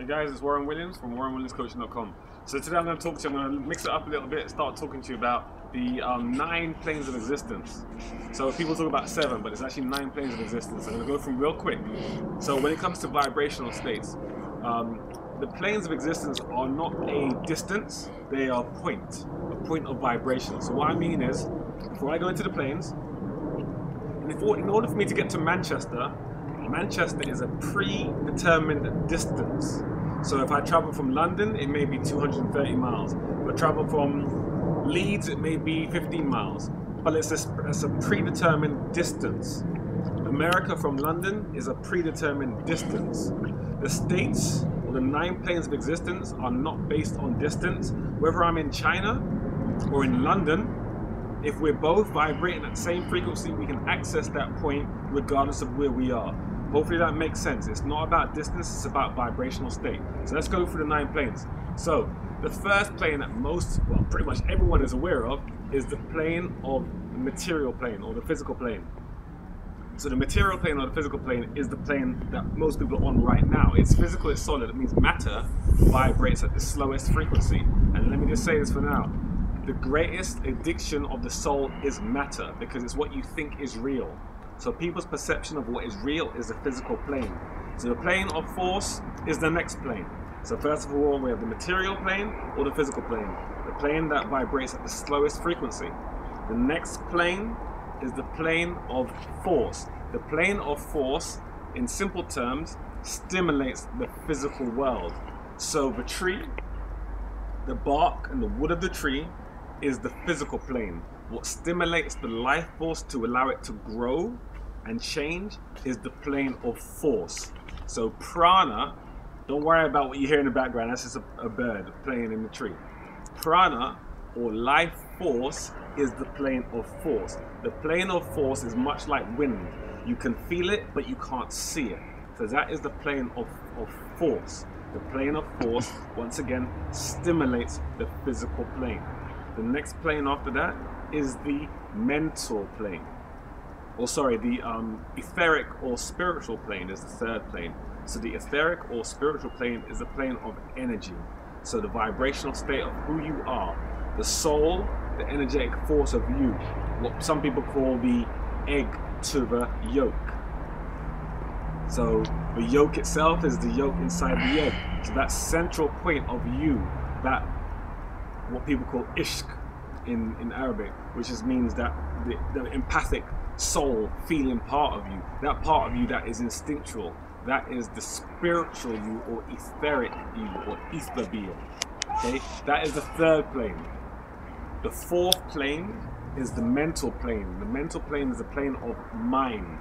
Hey guys, it's Warren Williams from WarrenWilliamsCoaching.com. So today I'm going to talk to you, I'm going to mix it up a little bit, start talking to you about the 9 planes of existence. So people talk about 7, but it's actually 9 planes of existence. I'm going to go through real quick. So when it comes to vibrational states, the planes of existence are not a distance, they are a point of vibration. So what I mean is, before I go into the planes, in order for me to get to Manchester is a predetermined distance. So if I travel from London, it may be 230 miles. If I travel from Leeds, it may be 15 miles. But it's a predetermined distance. America from London is a predetermined distance. The states, or the 9 planes of existence, are not based on distance. Whether I'm in China or in London, if we're both vibrating at the same frequency, we can access that point regardless of where we are. Hopefully that makes sense. It's not about distance, it's about vibrational state. So let's go through the 9 planes. So the first plane that pretty much everyone is aware of is the plane of the material plane, or the physical plane. So the material plane or the physical plane is the plane that most people are on right now. It's physical, it's solid. It means matter vibrates at the slowest frequency. And let me just say this for now. The greatest addiction of the soul is matter, because it's what you think is real. So people's perception of what is real is the physical plane. So the plane of force is the next plane. So first of all, we have the material plane or the physical plane. The plane that vibrates at the slowest frequency. The next plane is the plane of force. The plane of force, in simple terms, stimulates the physical world. So the tree, the bark and the wood of the tree is the physical plane. What stimulates the life force to allow it to grow and change is the plane of force. So prana, don't worry about what you hear in the background, that's just a bird playing in the tree. Prana, or life force, is the plane of force. The plane of force is much like wind. You can feel it, but you can't see it. So that is the plane of force. The plane of force, once again, stimulates the physical plane. The next plane after that is the mental plane. The etheric or spiritual plane is the third plane. So the etheric or spiritual plane is the plane of energy. So the vibrational state of who you are, the soul, the energetic force of you, what some people call the egg to the yolk. So the yolk itself is the yolk inside the egg. So that central point of you, that what people call ishq in Arabic, which just means that the empathic soul feeling part of you, that part of you that is instinctual, that is the spiritual you, or etheric you, or ether being. Okay, that is the third plane. The fourth plane is the mental plane. The mental plane is the plane of mind.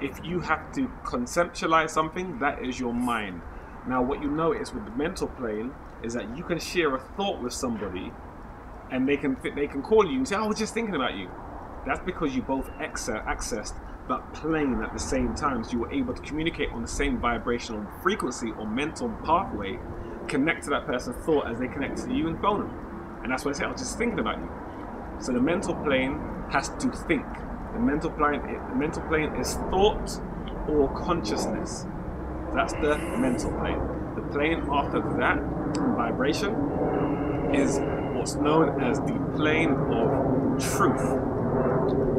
If you have to conceptualize something, that is your mind. Now what you notice with the mental plane is that you can share a thought with somebody and they can call you and say, "Oh, I was just thinking about you." That's because you both accessed that plane at the same time. So you were able to communicate on the same vibrational frequency or mental pathway, connect to that person's thought as they connect to you and phone them. And that's why they say, "I was just thinking about you." So the mental plane has to think. The mental plane is thought or consciousness. That's the mental plane. The plane after that, vibration, is what's known as the plane of truth.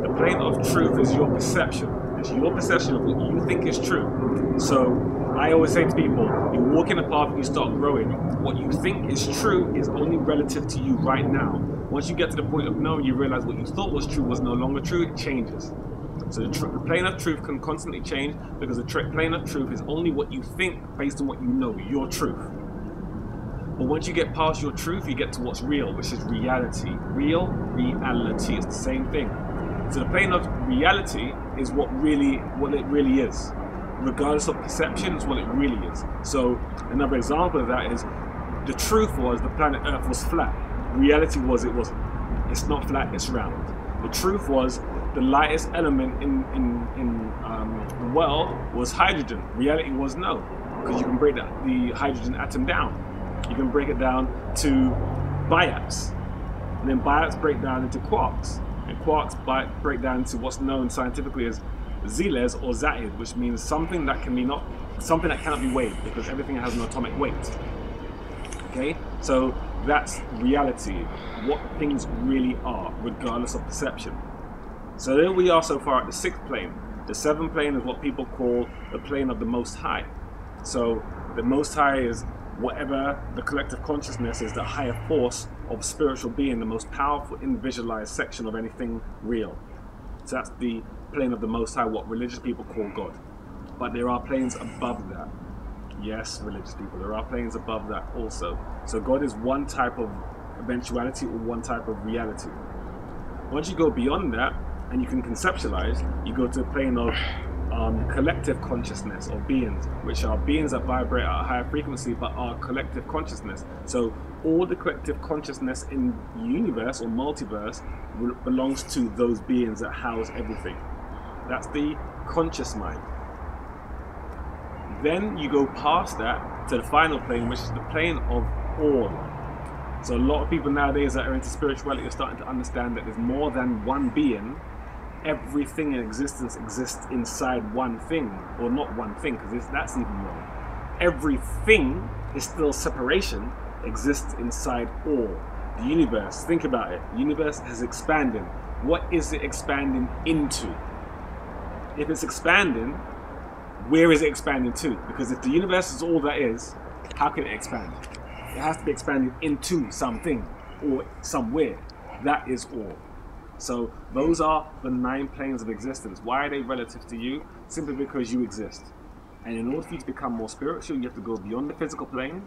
The plane of truth is your perception. It's your perception of what you think is true. So I always say to people, you walk in a path and you start growing. What you think is true is only relative to you right now. Once you get to the point of knowing, you realize what you thought was true was no longer true, it changes. So the plane of truth can constantly change, because the plane of truth is only what you think based on what you know, your truth. But once you get past your truth, you get to what's real, which is reality. Reality, it's the same thing. So the plane of reality is what it really is. Regardless of perception, it's what it really is. So another example of that is, the truth was the planet Earth was flat. Reality was it wasn't. It's not flat, it's round. The truth was the lightest element in the world was hydrogen. Reality was no, because you can break the hydrogen atom down. You can break it down to biaps, and then biaps break down into quarks, and quarks break down into what's known scientifically as Zeles or Zaid, which means something that can be not something that cannot be weighed because everything has an atomic weight. Okay, so that's reality, what things really are, regardless of perception. So there we are so far at the 6th plane. The 7th plane is what people call the plane of the Most High. So the Most High is whatever the collective consciousness is, the higher force of spiritual being, the most powerful individualized section of anything real. So that's the plane of the Most High, what religious people call God. But there are planes above that. Yes, religious people, there are planes above that also. So God is one type of eventuality or one type of reality. Once you go beyond that, and you can conceptualize, you go to a plane of collective consciousness or beings, which are beings that vibrate at a higher frequency but are collective consciousness. So all the collective consciousness in the universe or multiverse belongs to those beings that house everything. That's the conscious mind. Then you go past that to the final plane, which is the plane of all. So a lot of people nowadays that are into spirituality are starting to understand that there's more than one being. Everything in existence exists inside one thing, or not one thing, because that's even wrong. Everything is still separation, exists inside all. The universe, think about it, the universe is expanding. What is it expanding into? If it's expanding, where is it expanding to? Because if the universe is all that is, how can it expand? It has to be expanding into something or somewhere. That is all. So those are the 9 planes of existence. Why are they relative to you? Simply because you exist. And in order for you to become more spiritual, you have to go beyond the physical plane,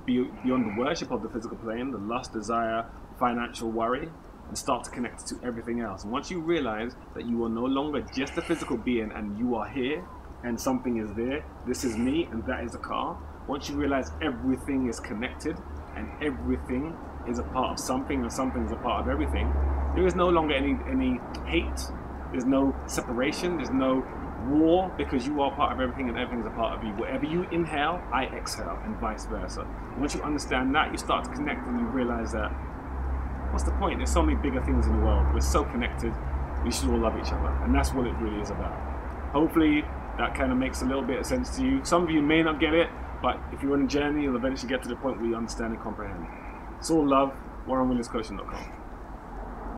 beyond the worship of the physical plane, the lust, desire, financial worry, and start to connect to everything else. And once you realize that you are no longer just a physical being and you are here and something is there, this is me and that is a car. Once you realize everything is connected and everything is a part of something and something is a part of everything, there is no longer any hate, there's no separation, there's no war, because you are part of everything and everything's a part of you. Whatever you inhale, I exhale, and vice versa. Once you understand that, you start to connect and you realize that, what's the point? There's so many bigger things in the world. We're so connected, we should all love each other. And that's what it really is about. Hopefully that kind of makes a little bit of sense to you. Some of you may not get it, but if you're on a journey, you'll eventually get to the point where you understand and comprehend. It's all love. WarrenWilliamsCoaching.com.